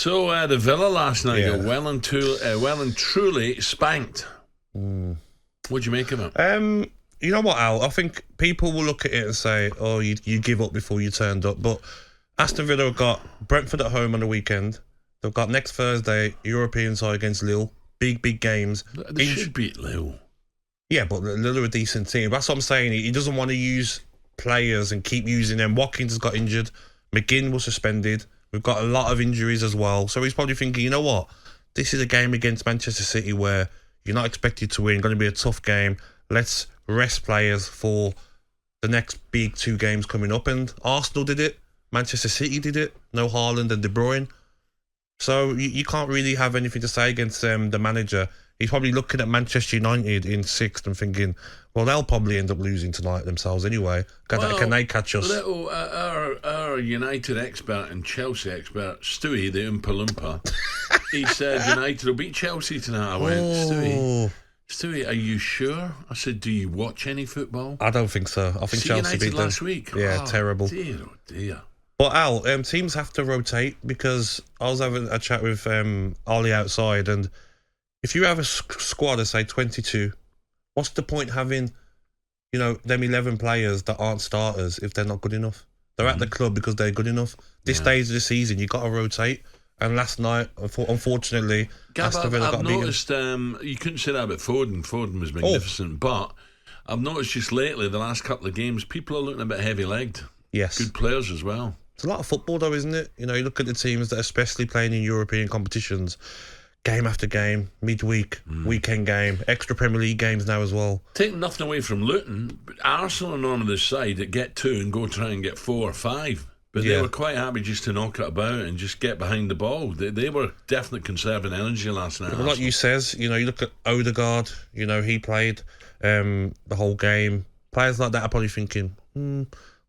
So the Villa last night got well and truly spanked. What'd you make of it? You know what, Al? I think people will look at it and say, "Oh, you give up before you turned up." But Aston Villa have got Brentford at home on the weekend. They've got next Thursday European side against Lille. Big games. They should beat Lille. Yeah, but Lille are a decent team. That's what I'm saying. He doesn't want to use players and keep using them. Watkins has got injured. McGinn was suspended. We've got a lot of injuries as well. So he's probably thinking, you know what? This is a game against Manchester City where you're not expected to win. Going to be a tough game. Let's rest players for the next big 2 games coming up. And Arsenal did it. Manchester City did it. No Haaland and De Bruyne. So you can't really have anything to say against the manager. He's probably looking at Manchester United in 6th and thinking, well, they'll probably end up losing tonight themselves anyway. Can they catch us? Our United expert and Chelsea expert, Stewie, the Oompa Loompa, he said United will beat Chelsea tonight. I went, Stewie, are you sure? I said, do you watch any football? I don't think so. I think Chelsea beat them last week. Yeah, terrible. Dear, oh dear. But Al, teams have to rotate because I was having a chat with Ollie outside, and if you have a squad of, say, 22, what's the point having, them 11 players that aren't starters if they're not good enough? They're at the club because they're good enough. This stage of the season, you've got to rotate. And last night, unfortunately, Aston Villa got beaten. I've noticed, you couldn't say that about Foden. Foden was magnificent. But I've noticed just lately, the last couple of games, people are looking a bit heavy-legged. Yes. Good players as well. It's a lot of football, though, isn't it? You look at the teams that are especially playing in European competitions, game after game, midweek, weekend game, extra Premier League games now as well. Taking nothing away from Luton, but Arsenal are normally the side that get 2 and go try and get 4 or 5. But they were quite happy just to knock it about and just get behind the ball. They were definitely conserving energy last night. Well, like you says, you look at Odegaard, he played the whole game. Players like that are probably thinking,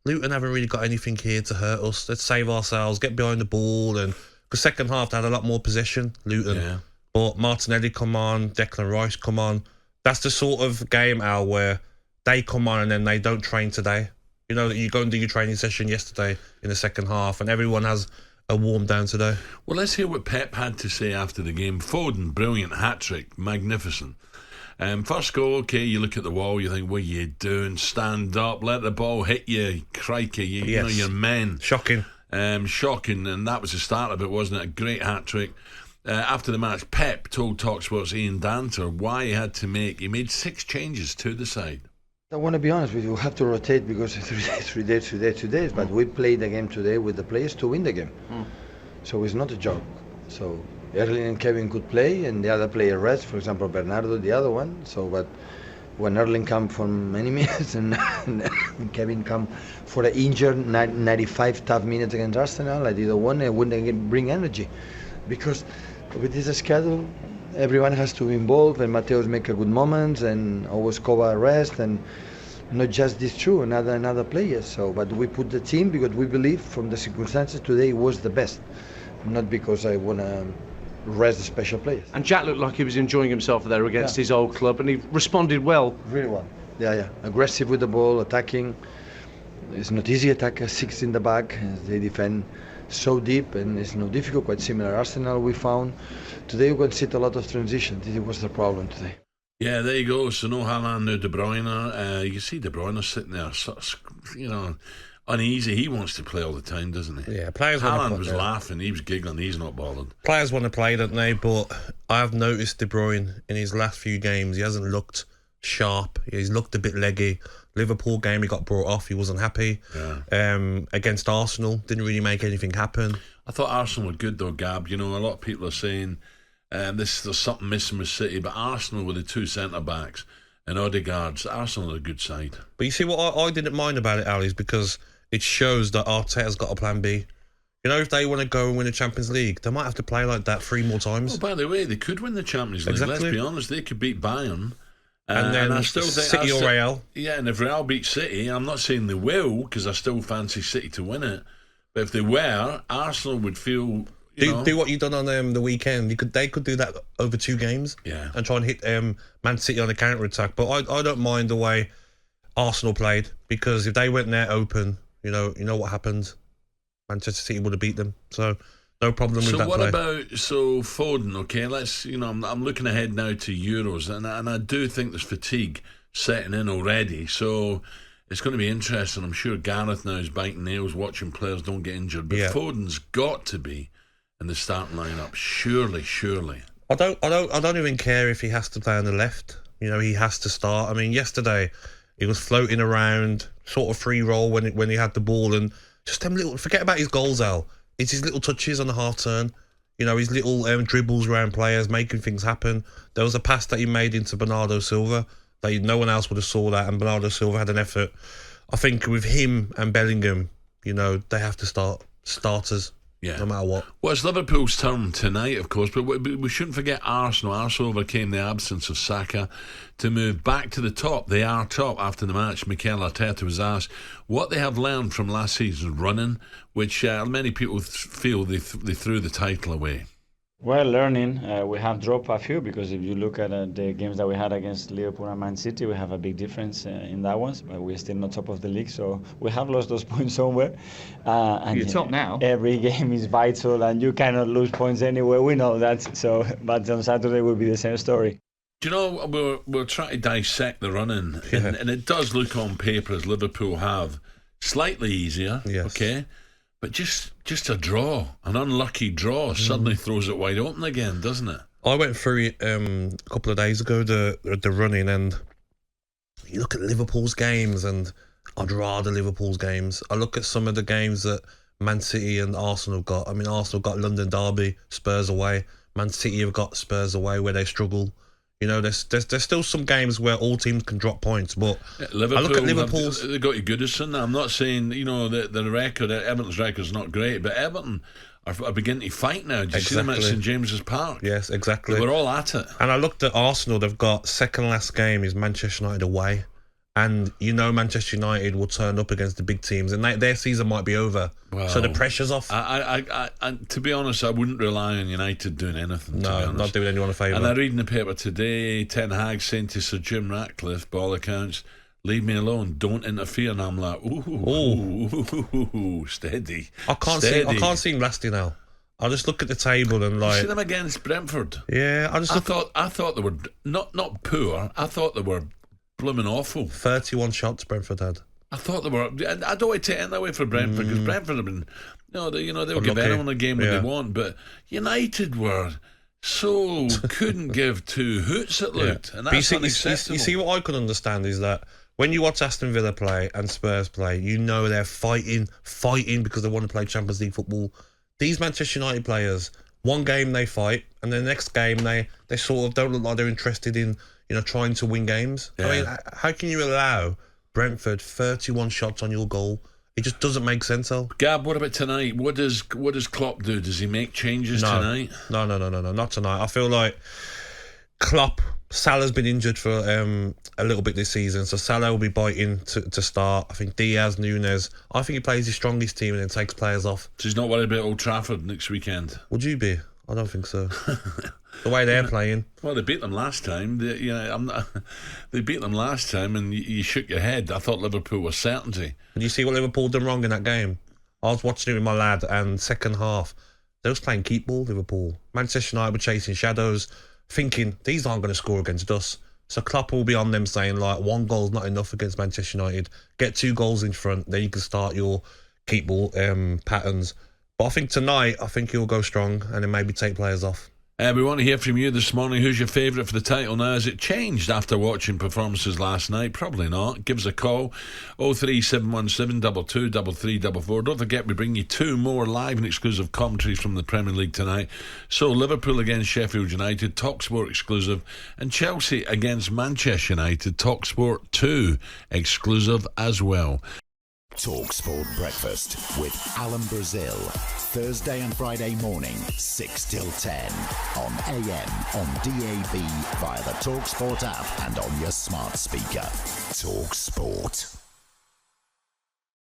Luton haven't really got anything here to hurt us. Let's save ourselves, get behind the ball. And because second half, they had a lot more possession, Luton. Yeah. But Martinelli come on, Declan Rice come on. That's the sort of game, Al, where they come on and then they don't train today. That you go and do your training session yesterday in the second half and everyone has a warm down today. Well, let's hear what Pep had to say after the game. Foden, brilliant, hat-trick, magnificent. First goal, okay, you look at the wall, you think, what are you doing? Stand up, let the ball hit you, crikey, you're men. Shocking. Shocking, and that was the start of it, wasn't it? A great hat-trick. After the match, Pep told talkSPORT's Ian Danter why he made 6 changes to the side. I want to be honest with you, we have to rotate because 3 days, but we played the game today with the players to win the game. So it's not a joke. So Erling and Kevin could play and the other player rest, for example, Bernardo, the other one. So, but when Erling come for many minutes and Kevin come for an injured 95 tough minutes against Arsenal, I didn't want to wouldn't bring energy. Because with this schedule, everyone has to be involved and Mateus make a good moments and always cover rest and not just these 2, another players. So, but we put the team because we believe from the circumstances today was the best, not because I want to rest the special players. And Jack looked like he was enjoying himself there against his old club and he responded well. Really well. Yeah. Aggressive with the ball, attacking. It's not easy attack 6 in the back. They defend so deep and it's no difficult, quite similar Arsenal we found. Today we can see a lot of transition. This was the problem today. Yeah, there you go. So no Haaland, no De Bruyne. You see De Bruyne sitting there, sort of, uneasy. He wants to play all the time, doesn't he? Yeah, players. Haaland was laughing. He was giggling. He's not bothered. Players want to play, don't they? But I have noticed De Bruyne in his last few games, he hasn't looked sharp. He's looked a bit leggy. Liverpool game, he got brought off. He wasn't happy. Yeah. Against Arsenal, didn't really make anything happen. I thought Arsenal were good though, Gab. A lot of people are saying there's something missing with City, but Arsenal with the 2 centre-backs and Odegaard's, Arsenal are a good side. But you see what I didn't mind about it, Ali, is because it shows that Arteta's got a plan B. If they want to go and win the Champions League, they might have to play like that 3 more times. Oh, by the way, they could win the Champions League. Exactly. Let's be honest, they could beat Bayern. And then I still think City or Real. Yeah, and if Real beat City, I'm not saying they will, because I still fancy City to win it. But if they were, Arsenal would feel... Do what you done on the weekend. They could do that over 2 games, and try and hit Man City on a counter attack. But I don't mind the way Arsenal played, because if they went there open, you know what happened. Manchester City would have beat them. So No problem with So that what play. about Foden? Okay, let's I'm looking ahead now to Euros, and I do think there's fatigue setting in already. So it's going to be interesting. I'm sure Gareth now is biting nails, watching players don't get injured, but Foden's got to be in the starting lineup. Surely. I don't even care if he has to play on the left. He has to start. I mean, yesterday he was floating around, sort of free roll when he had the ball, and just them little. Forget about his goals, Al. It's his little touches on the half turn. His little dribbles around players, making things happen. There was a pass that he made into Bernardo Silva that no one else would have saw that, and Bernardo Silva had an effort. I think with him and Bellingham, they have to start starters. Yeah. No matter what. Well, it's Liverpool's turn tonight, of course, but we shouldn't forget Arsenal. Arsenal overcame the absence of Saka to move back to the top. They are top after the match. Mikel Arteta was asked what they have learned from last season's running, which many people feel they threw the title away. Well, learning, we have dropped a few, because if you look at the games that we had against Liverpool and Man City, we have a big difference in that ones, but we're still not top of the league, so we have lost those points somewhere. And you're top now. Every game is vital, and you cannot lose points anywhere. We know that. So, but on Saturday will be the same story. Do you know, we'll try to dissect the running, and it does look on paper as Liverpool have slightly easier, okay? But just a draw, an unlucky draw, suddenly throws it wide open again, doesn't it? I went through it a couple of days ago, the running, and you look at Liverpool's games, and I'd rather Liverpool's games. I look at some of the games that Man City and Arsenal have got. I mean, Arsenal got London Derby, Spurs away. Man City have got Spurs away where they struggle. There's still some games where all teams can drop points, but Liverpool, I look at Liverpool's. They got Goodison. I'm not saying the record. Everton's record's not great, but Everton are beginning to fight now. Do you see them at St James's Park? Yes, exactly. We're all at it. And I looked at Arsenal. They've got second last game is Manchester United away, and Manchester United will turn up against the big teams, and their season might be over. Well, so the pressure's off. I to be honest, I wouldn't rely on United doing anything. No, not doing anyone a favour. And I read in the paper today, Ten Hag saying to Sir Jim Ratcliffe, by all accounts, leave me alone, don't interfere. And I'm like, ooh, steady. I can't see him lasting now. I just look at the table and you see them against Brentford. Yeah, I thought they were not poor. I thought they were blooming awful. 31 shots Brentford had. I thought they were. I don't want to take anything away from Brentford, because Brentford have been. They'll give anyone a game when they want, but United were couldn't give two hoots. It looked, and that's unacceptable. You see, what I could understand is that when you watch Aston Villa play and Spurs play, they're fighting because they want to play Champions League football. These Manchester United players, one game they fight, and the next game they sort of don't look like they're interested in trying to win games. Yeah. I mean, how can you allow Brentford 31 shots on your goal? It just doesn't make sense, Al. Gab, what about tonight? What does Klopp do? Does he make changes tonight? No, not tonight. I feel like Klopp, Salah's been injured for a little bit this season, so Salah will be biting to start. I think Diaz, Nunes, I think he plays his strongest team and then takes players off. So he's not worried about Old Trafford next weekend? Would you be? I don't think so. The way they're playing. Well, they beat them last time. They beat them last time, and you shook your head. I thought Liverpool was certainty. Did you see what Liverpool done wrong in that game? I was watching it with my lad, and second half, they was playing keep ball, Liverpool. Manchester United were chasing shadows, thinking, these aren't going to score against us. So Klopp will be on them saying, one goal's not enough against Manchester United. Get 2 goals in front, then you can start your keep ball patterns. But I think tonight, he'll go strong and then maybe take players off. We want to hear from you this morning. Who's your favourite for the title now? Has it changed after watching performances last night? Probably not. Give us a call, 03717 22 3344. Don't forget, we bring you 2 more live and exclusive commentaries from the Premier League tonight. So Liverpool against Sheffield United, talkSPORT exclusive, and Chelsea against Manchester United, talkSPORT 2 exclusive as well. talkSPORT Breakfast with Alan Brazil. Thursday and Friday morning, 6 till 10. On AM, on DAB, via the talkSPORT app and on your smart speaker. talkSPORT.